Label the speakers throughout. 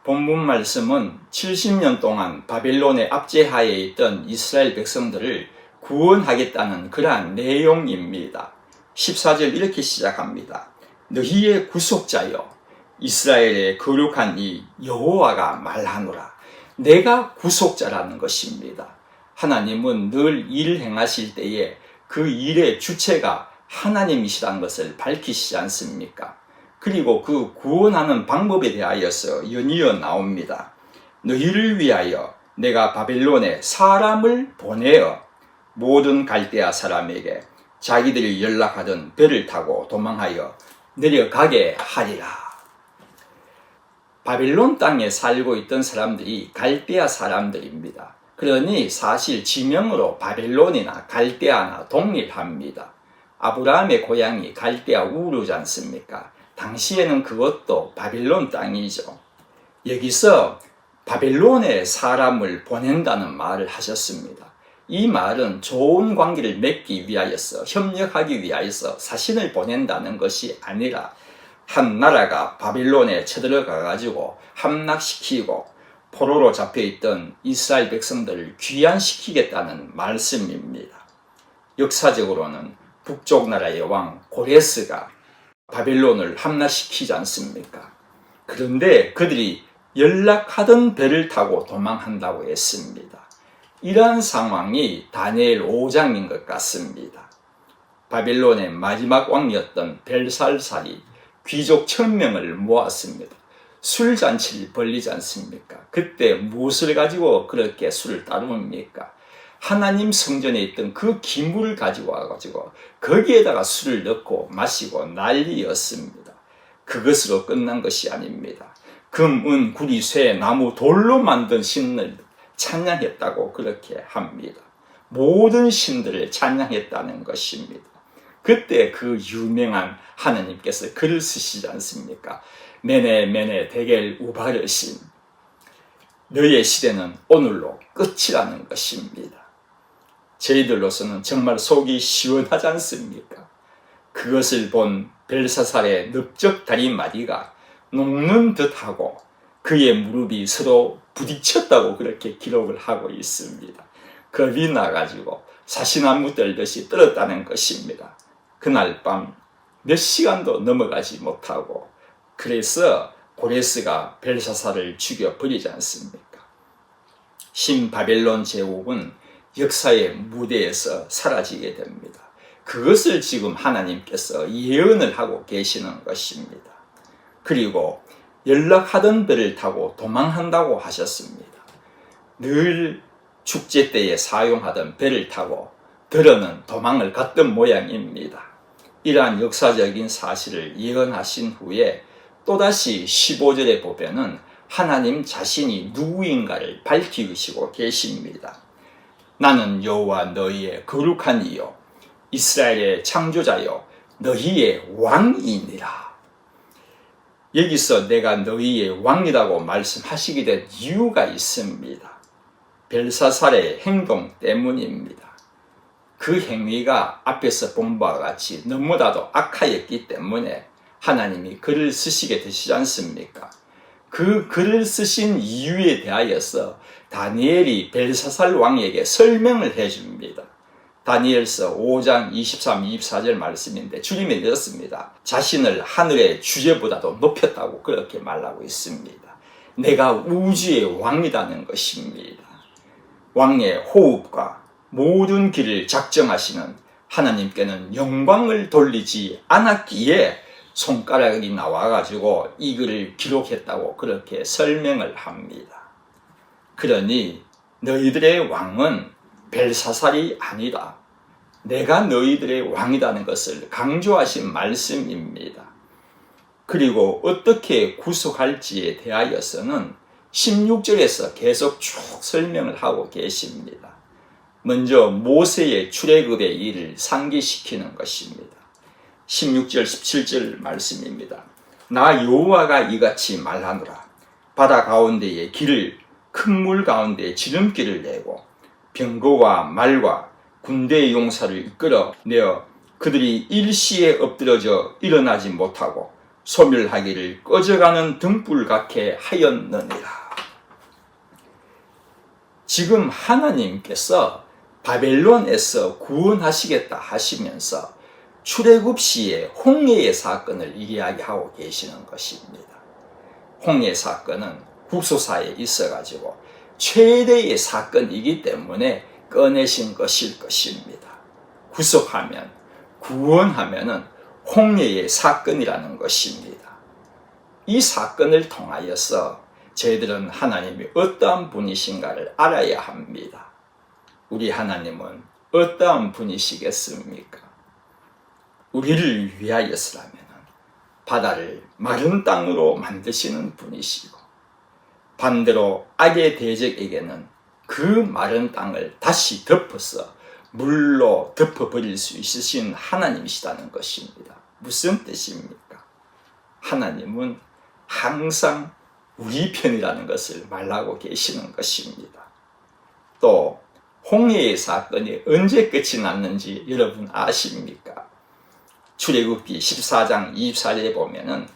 Speaker 1: 본문 말씀은 70년 동안 바벨론의 압제하에 있던 이스라엘 백성들을 구원하겠다는 그러한 내용입니다. 14절 이렇게 시작합니다. 너희의 구속자여 이스라엘의 거룩한 이 여호와가 말하노라. 내가 구속자라는 것입니다. 하나님은 늘 일을 행하실 때에 그 일의 주체가 하나님이시라는 것을 밝히시지 않습니까? 그리고 그 구원하는 방법에 대하여서 연이어 나옵니다. 너희를 위하여 내가 바벨론에 사람을 보내어 모든 갈대아 사람에게 자기들이 연락하던 배를 타고 도망하여 내려가게 하리라. 바벨론 땅에 살고 있던 사람들이 갈대아 사람들입니다. 그러니 사실 지명으로 바벨론이나 갈대아나 동일합니다. 아브라함의 고향이 갈대아 우르지 않습니까? 당시에는 그것도 바벨론 땅이죠. 여기서 바벨론에 사람을 보낸다는 말을 하셨습니다. 이 말은 좋은 관계를 맺기 위하여서, 협력하기 위하여서 사신을 보낸다는 것이 아니라 한 나라가 바벨론에 쳐들어가 가지고 함락시키고 포로로 잡혀있던 이스라엘 백성들을 귀환시키겠다는 말씀입니다. 역사적으로는 북쪽 나라의 왕 고레스가 바벨론을 함락시키지 않습니까? 그런데 그들이 연락하던 배를 타고 도망한다고 했습니다. 이러한 상황이 다니엘 5장인 것 같습니다. 바벨론의 마지막 왕이었던 벨살살이 귀족 1000명을 모았습니다. 술잔치를 벌리지 않습니까? 그때 무엇을 가지고 그렇게 술을 따릅니까? 하나님 성전에 있던 그 기물을 가지고 와가지고 거기에다가 술을 넣고 마시고 난리였습니다. 그것으로 끝난 것이 아닙니다. 금, 은, 구리, 쇠, 나무, 돌로 만든 신을 찬양했다고 그렇게 합니다. 모든 신들을 찬양했다는 것입니다. 그때 그 유명한 하나님께서 글을 쓰시지 않습니까? 메네 메네 데겔 우바르신, 너의 시대는 오늘로 끝이라는 것입니다. 저희들로서는 정말 속이 시원하지 않습니까? 그것을 본 벨사살의 넓적 다리마디가 녹는 듯하고 그의 무릎이 서로 부딪혔다고 그렇게 기록을 하고 있습니다. 겁이 나가지고 사시나무 떨듯이 떨었다는 것입니다. 그날 밤 몇 시간도 넘어가지 못하고 그래서 고레스가 벨사살을 죽여버리지 않습니까? 신바벨론 제국은 역사의 무대에서 사라지게 됩니다. 그것을 지금 하나님께서 예언을 하고 계시는 것입니다. 그리고 연락하던 배를 타고 도망한다고 하셨습니다. 늘 축제 때에 사용하던 배를 타고 들어는 도망을 갔던 모양입니다. 이러한 역사적인 사실을 예언하신 후에 또다시 15절에 보면은 하나님 자신이 누구인가를 밝히시고 계십니다. 나는 여호와 너희의 거룩한 이요 이스라엘의 창조자요 너희의 왕이니라. 여기서 내가 너희의 왕이라고 말씀하시게 된 이유가 있습니다. 벨사살의 행동 때문입니다. 그 행위가 앞에서 본 바와 같이 너무나도 악하였기 때문에 하나님이 글을 쓰시게 되시지 않습니까? 그 글을 쓰신 이유에 대하여서 다니엘이 벨사살 왕에게 설명을 해줍니다. 다니엘서 5장 23, 24절 말씀인데 주님이 이렇습니다. 자신을 하늘의 주제보다도 높였다고 그렇게 말하고 있습니다. 내가 우주의 왕이라는 것입니다. 왕의 호흡과 모든 길을 작정하시는 하나님께는 영광을 돌리지 않았기에 손가락이 나와가지고 이 글을 기록했다고 그렇게 설명을 합니다. 그러니 너희들의 왕은 벨사살이 아니다. 내가 너희들의 왕이라는 것을 강조하신 말씀입니다. 그리고 어떻게 구속할지에 대하여서는 16절에서 계속 쭉 설명을 하고 계십니다. 먼저 모세의 출애굽의 일을 상기시키는 것입니다. 16절 17절 말씀입니다. 나 여호와가 이같이 말하노라. 바다 가운데에 길을 큰 물 가운데 지름길을 내고 병거와 말과 군대의 용사를 이끌어 내어 그들이 일시에 엎드러져 일어나지 못하고 소멸하기를 꺼져가는 등불 같게 하였느니라. 지금 하나님께서 바벨론에서 구원하시겠다 하시면서 출애굽시의 홍해의 사건을 이야기하고 계시는 것입니다. 홍해 사건은 국소사에 있어가지고 최대의 사건이기 때문에 꺼내신 것일 것입니다. 구속하면, 구원하면은 홍해의 사건이라는 것입니다. 이 사건을 통하여서 저희들은 하나님이 어떠한 분이신가를 알아야 합니다. 우리 하나님은 어떠한 분이시겠습니까? 우리를 위하여서라면 바다를 마른 땅으로 만드시는 분이시고, 반대로 악의 대적에게는 그 마른 땅을 다시 덮어서 물로 덮어버릴 수 있으신 하나님이시다는 것입니다. 무슨 뜻입니까? 하나님은 항상 우리 편이라는 것을 말하고 계시는 것입니다. 또 홍해의 사건이 언제 끝이 났는지 여러분 아십니까? 출애굽기 14장 24절에 보면은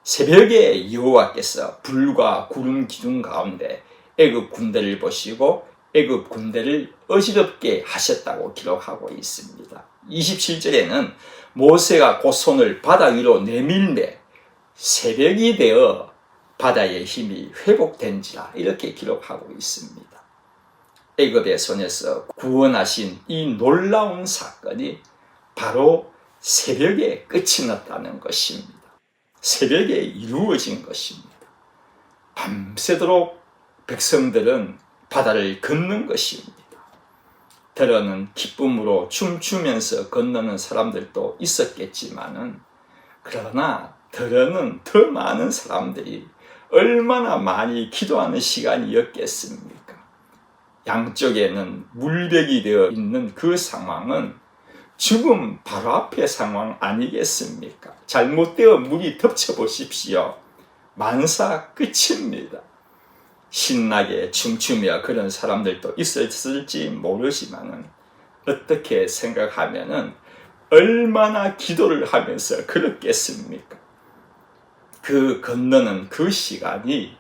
Speaker 1: 새벽에 여호와께서 불과 구름 기둥 가운데 애굽 군대를 보시고 애굽 군대를 어지럽게 하셨다고 기록하고 있습니다. 27절에는 모세가 곧 손을 바다 위로 내밀매 새벽이 되어 바다의 힘이 회복된지라 이렇게 기록하고 있습니다. 애굽의 손에서 구원하신 이 놀라운 사건이 바로 새벽에 끝이 났다는 것입니다. 새벽에 이루어진 것입니다. 밤새도록 백성들은 바다를 걷는 것입니다. 때로는 기쁨으로 춤추면서 건너는 사람들도 있었겠지만은, 그러나 때로는 더 많은 사람들이 얼마나 많이 기도하는 시간이었겠습니까? 양쪽에는 물벽이 되어 있는 그 상황은 죽음 바로 앞의 상황 아니겠습니까? 잘못되어 물이 덮쳐보십시오. 만사 끝입니다. 신나게 춤추며 그런 사람들도 있었을지 모르지만은 어떻게 생각하면은 얼마나 기도를 하면서 그렇겠습니까? 그 건너는 그 시간이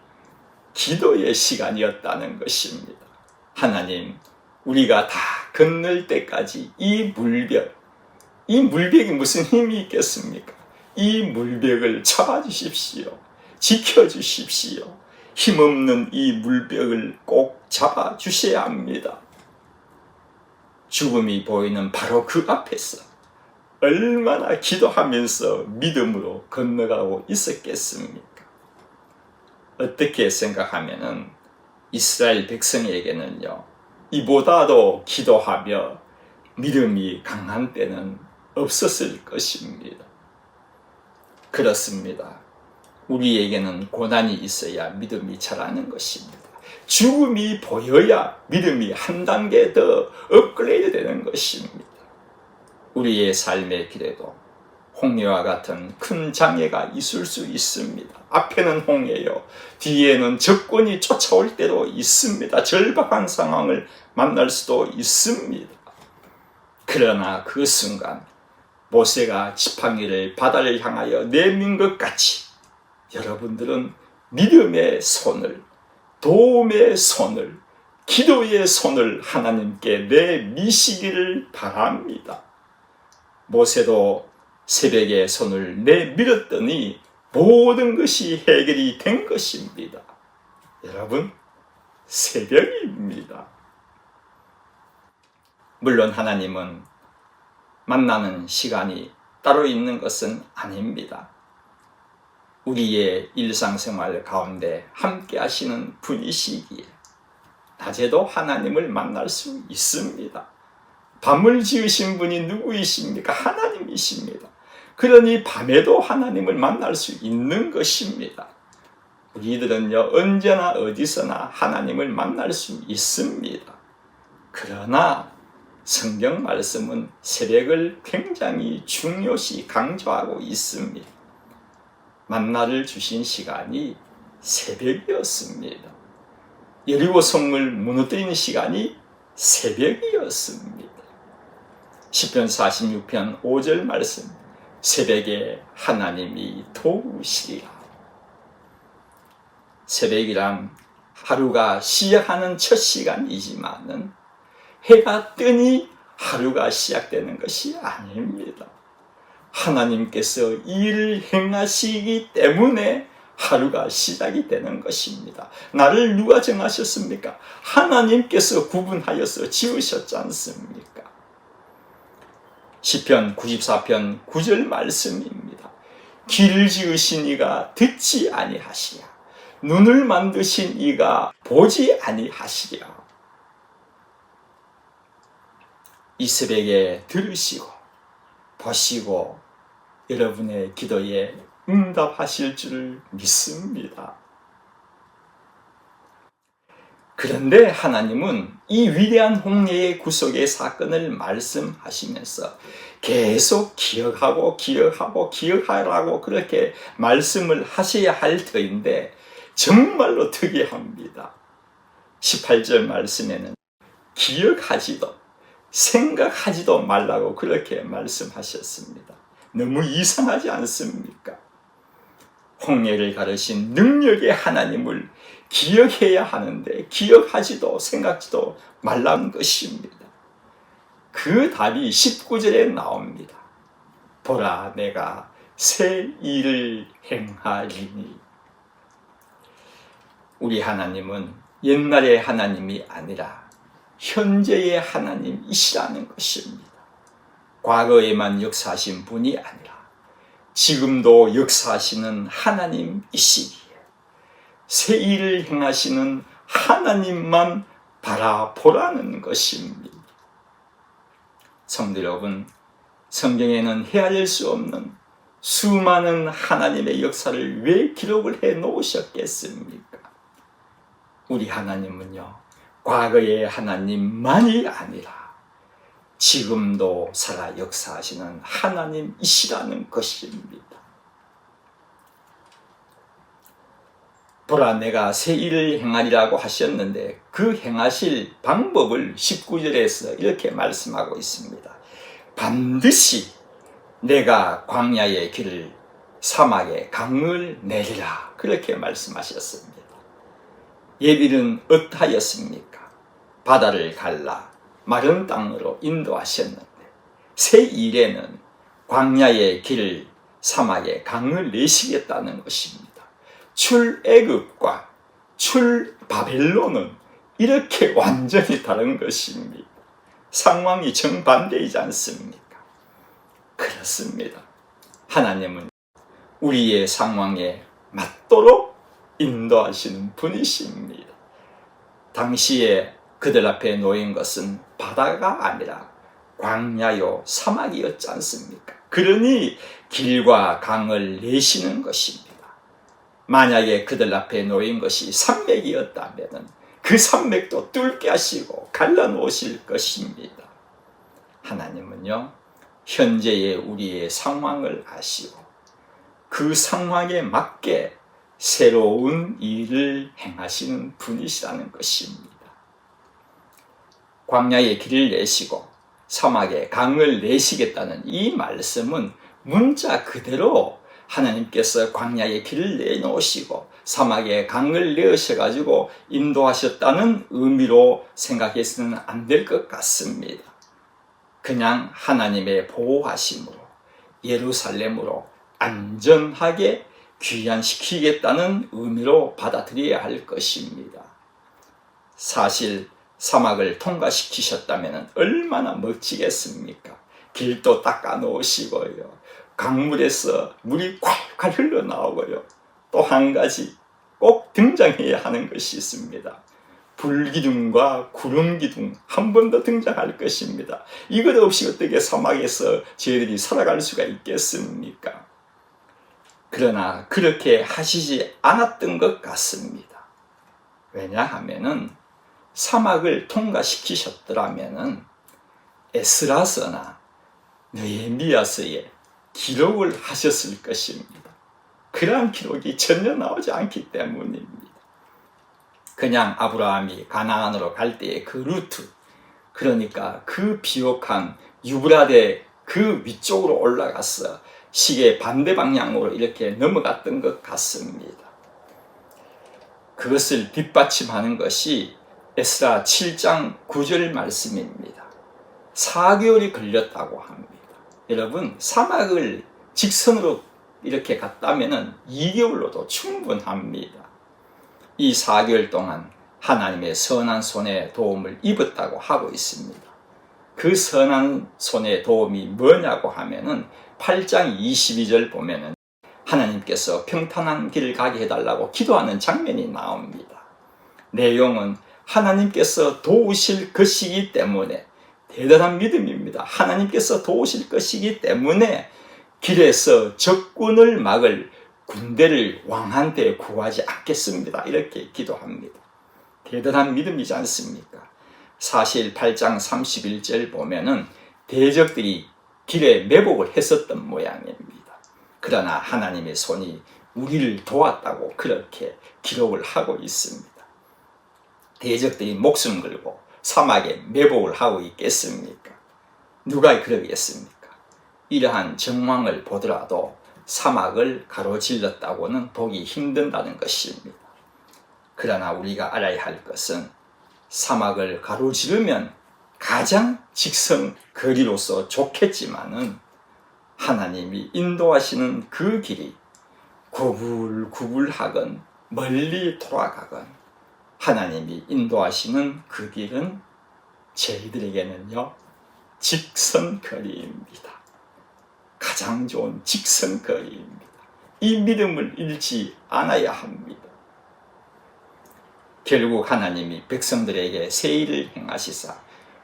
Speaker 1: 기도의 시간이었다는 것입니다. 하나님, 우리가 다 건널 때까지 이 물벽이 무슨 힘이 있겠습니까? 이 물벽을 잡아주십시오. 지켜주십시오. 힘없는 이 물벽을 꼭 잡아주셔야 합니다. 죽음이 보이는 바로 그 앞에서 얼마나 기도하면서 믿음으로 건너가고 있었겠습니까? 어떻게 생각하면은 이스라엘 백성에게는요, 이보다도 기도하며 믿음이 강한 때는 없었을 것입니다. 그렇습니다. 우리에게는 고난이 있어야 믿음이 자라는 것입니다. 죽음이 보여야 믿음이 한 단계 더 업그레이드 되는 것입니다. 우리의 삶의 길에도 홍해와 같은 큰 장애가 있을 수 있습니다. 앞에는 홍해요, 뒤에는 적군이 쫓아올 때도 있습니다. 절박한 상황을 만날 수도 있습니다. 그러나 그 순간 모세가 지팡이를 바다를 향하여 내민 것 같이 여러분들은 믿음의 손을, 도움의 손을, 기도의 손을 하나님께 내미시기를 바랍니다. 모세도 새벽에 손을 내밀었더니 모든 것이 해결이 된 것입니다. 여러분, 새벽입니다. 물론 하나님은 만나는 시간이 따로 있는 것은 아닙니다. 우리의 일상생활 가운데 함께 하시는 분이시기에 낮에도 하나님을 만날 수 있습니다. 밤을 지으신 분이 누구이십니까? 하나님이십니다. 그러니 밤에도 하나님을 만날 수 있는 것입니다. 우리들은요, 언제나 어디서나 하나님을 만날 수 있습니다. 그러나 성경 말씀은 새벽을 굉장히 중요시 강조하고 있습니다. 만나를 주신 시간이 새벽이었습니다. 여리고 성을 무너뜨린 시간이 새벽이었습니다. 시편 46편 5절 말씀, 새벽에 하나님이 도우시리라. 새벽이란 하루가 시작하는 첫 시간이지만은 해가 뜨니 하루가 시작되는 것이 아닙니다. 하나님께서 일을 행하시기 때문에 하루가 시작이 되는 것입니다. 나를 누가 정하셨습니까? 하나님께서 구분하여서 지으셨지 않습니까? 시편 94편 9절 말씀입니다. 길을 지으신 이가 듣지 아니하시랴. 눈을 만드신 이가 보지 아니하시랴. 이 새벽에 들으시고 보시고 여러분의 기도에 응답하실 줄 믿습니다. 그런데 하나님은 이 위대한 홍해의 구속의 사건을 말씀하시면서 계속 기억하라고 그렇게 말씀을 하셔야 할 터인데 정말로 특이합니다. 18절 말씀에는 기억하지도 생각하지도 말라고 그렇게 말씀하셨습니다. 너무 이상하지 않습니까? 홍해를 가르신 능력의 하나님을 기억해야 하는데 기억하지도 생각지도 말라는 것입니다. 그 답이 19절에 나옵니다. 보라, 내가 새 일을 행하리니. 우리 하나님은 옛날의 하나님이 아니라 현재의 하나님이시라는 것입니다. 과거에만 역사하신 분이 아니라 지금도 역사하시는 하나님이시기에 새 일을 행하시는 하나님만 바라보라는 것입니다. 성도 여러분, 성경에는 헤아릴 수 없는 수많은 하나님의 역사를 왜 기록을 해 놓으셨겠습니까? 우리 하나님은요, 과거의 하나님만이 아니라 지금도 살아 역사하시는 하나님이시라는 것입니다. 보라, 내가 새 일을 행하리라고 하셨는데 그 행하실 방법을 19절에서 이렇게 말씀하고 있습니다. 반드시 내가 광야의 길을 사막에 강을 내리라, 그렇게 말씀하셨습니다. 옛일은 어떠하였습니까? 바다를 갈라 마른 땅으로 인도하셨는데 새 일에는 광야의 길을 사막에 강을 내시겠다는 것입니다. 출애굽과 출바벨론은 이렇게 완전히 다른 것입니다. 상황이 정반대이지 않습니까? 그렇습니다. 하나님은 우리의 상황에 맞도록 인도하시는 분이십니다. 당시에 그들 앞에 놓인 것은 바다가 아니라 광야요 사막이었지 않습니까? 그러니 길과 강을 내시는 것입니다. 만약에 그들 앞에 놓인 것이 산맥이었다면 그 산맥도 뚫게 하시고 갈라놓으실 것입니다. 하나님은요, 현재의 우리의 상황을 아시고 그 상황에 맞게 새로운 일을 행하시는 분이시라는 것입니다. 광야의 길을 내시고 사막에 강을 내시겠다는 이 말씀은 문자 그대로 하나님께서 광야의 길을 내놓으시고 사막에 강을 내으셔가지고 인도하셨다는 의미로 생각해서는 안 될 것 같습니다. 그냥 하나님의 보호하심으로 예루살렘으로 안전하게 귀환시키겠다는 의미로 받아들여야 할 것입니다. 사실 사막을 통과시키셨다면 얼마나 멋지겠습니까? 길도 닦아 놓으시고요, 강물에서 물이 콸콸 흘러나오고요, 또 한 가지 꼭 등장해야 하는 것이 있습니다. 불기둥과 구름기둥 한 번 더 등장할 것입니다. 이것 없이 어떻게 사막에서 저희들이 살아갈 수가 있겠습니까? 그러나 그렇게 하시지 않았던 것 같습니다. 왜냐하면은 사막을 통과시키셨더라면은 에스라서나 느헤미야서에 기록을 하셨을 것입니다. 그러한 기록이 전혀 나오지 않기 때문입니다. 그냥 아브라함이 가나안으로 갈 때의 그 루트, 그러니까 그 비옥한 유브라데 그 위쪽으로 올라가서 시계 반대 방향으로 이렇게 넘어갔던 것 같습니다. 그것을 뒷받침하는 것이 에스라 7장 9절 말씀입니다. 4개월이 걸렸다고 합니다. 여러분, 사막을 직선으로 이렇게 갔다면 2개월로도 충분합니다. 이 4개월 동안 하나님의 선한 손의 도움을 입었다고 하고 있습니다. 그 선한 손의 도움이 뭐냐고 하면은 8장 22절 보면은 하나님께서 평탄한 길을 가게 해달라고 기도하는 장면이 나옵니다. 내용은 하나님께서 도우실 것이기 때문에, 대단한 믿음입니다. 하나님께서 도우실 것이기 때문에 길에서 적군을 막을 군대를 왕한테 구하지 않겠습니다. 이렇게 기도합니다. 대단한 믿음이지 않습니까? 사실 8장 31절 보면은 대적들이 길에 매복을 했었던 모양입니다. 그러나 하나님의 손이 우리를 도왔다고 그렇게 기록을 하고 있습니다. 대적들이 목숨 걸고 사막에 매복을 하고 있겠습니까? 누가 그러겠습니까? 이러한 정황을 보더라도 사막을 가로질렀다고는 보기 힘든다는 것입니다. 그러나 우리가 알아야 할 것은 사막을 가로지르면 가장 직선 거리로서 좋겠지만은 하나님이 인도하시는 그 길이 구불구불하건 멀리 돌아가건 하나님이 인도하시는 그 길은 저희들에게는요, 직선거리입니다. 가장 좋은 직선거리입니다. 이 믿음을 잃지 않아야 합니다. 결국 하나님이 백성들에게 새 일을 행하시사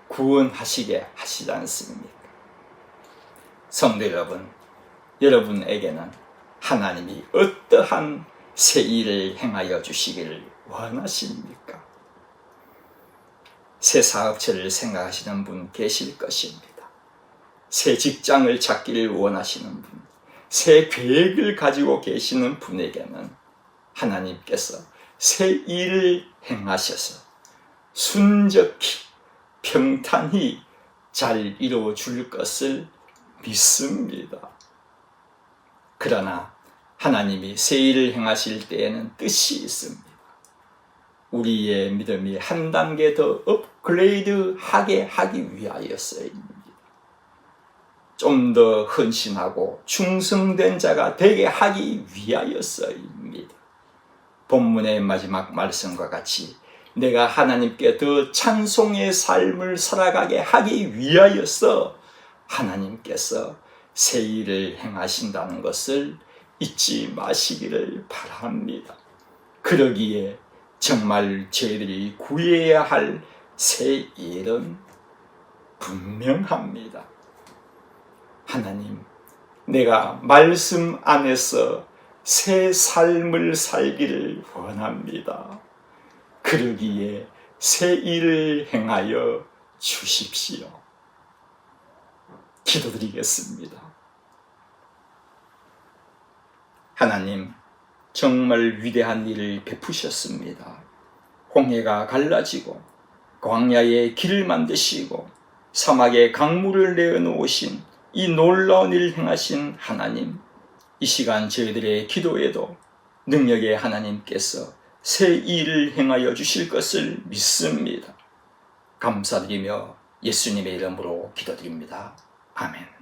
Speaker 1: 구원하시게 하시지 않습니까? 성도 여러분, 여러분에게는 하나님이 어떠한 새 일을 행하여 주시기를 원하십니까? 새 사업처를 생각하시는 분 계실 것입니다. 새 직장을 찾기를 원하시는 분, 새 계획을 가지고 계시는 분에게는 하나님께서 새 일을 행하셔서 순적히 평탄히 잘 이루어 줄 것을 믿습니다. 그러나 하나님이 새 일을 행하실 때에는 뜻이 있습니다. 우리의 믿음이 한 단계 더 업그레이드하게 하기 위하여서입니다. 좀 더 헌신하고 충성된 자가 되게 하기 위하여서입니다. 본문의 마지막 말씀과 같이 내가 하나님께 더 찬송의 삶을 살아가게 하기 위하여서 하나님께서 새 일을 행하신다는 것을 잊지 마시기를 바랍니다. 그러기에 정말 저희들이 구해야 할 새 일은 분명합니다. 하나님, 내가 말씀 안에서 새 삶을 살기를 원합니다. 그러기에 새 일을 행하여 주십시오. 기도드리겠습니다. 하나님, 정말 위대한 일을 베푸셨습니다. 홍해가 갈라지고 광야에 길을 만드시고 사막에 강물을 내어놓으신 이 놀라운 일을 행하신 하나님, 이 시간 저희들의 기도에도 능력의 하나님께서 새 일을 행하여 주실 것을 믿습니다. 감사드리며 예수님의 이름으로 기도드립니다. 아멘.